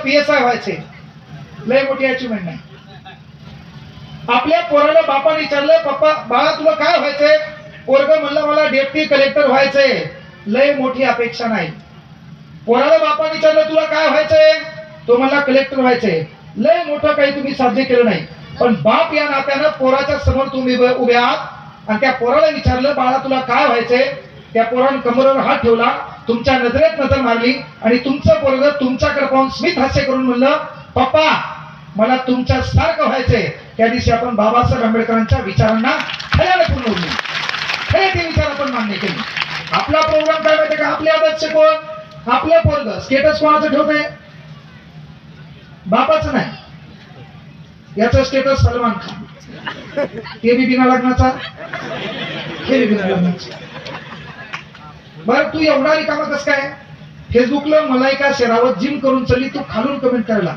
PSI व्हायचे, लय मोठी अचिव्हमेंट नाही. आपल्या पोराला बापाने विचारलं, पप्पा बाळा तुला काय व्हायचंय? पोरग म्हणलं मला डेप्टी कलेक्टर व्हायचंय, लय मोठी अपेक्षा नाही. पोराला बापाने विचारलं तुला काय व्हायचंय? तो म्हणला कलेक्टर व्हायचंय, लय मोठं काही तुम्ही साध्य केलं नाही. पण बाप या नात्यानं पोराच्या समोर तुम्ही उभे आहात आणि त्या पोराला विचारलं बाळा तुला काय व्हायचंय? त्या पोरानं कमरेवर हात ठेवला, तुमच्या नजरेत नजर मारली आणि तुमचं पोरग तुमच्याकडे पाहून स्मित हास्य करून म्हणलं पप्पा मला तुमच्या सारखं व्हायचंय. त्या दिवशी आपण बाबासाहेब आंबेडकरांच्या विचारांना खऱ्याने पूर्ण होईल, खरे ते विचार आपण मान्य केले. आपला प्रोग्राम काय माहिती का? आपले आदर्श कोण? आपलं पोरग. स्टेटस कोणाचं ठेवतंय? बापाचं नाही. याचा स्टेटस सलमान खान, ते बी बिना लग्नाचा, हे बी बिना लग्नाचा. बरं तू एवढा रिकामा कस काय? फेसबुकला मलायका शेरावत जिम करून चली, तू खालून कमेंट करायला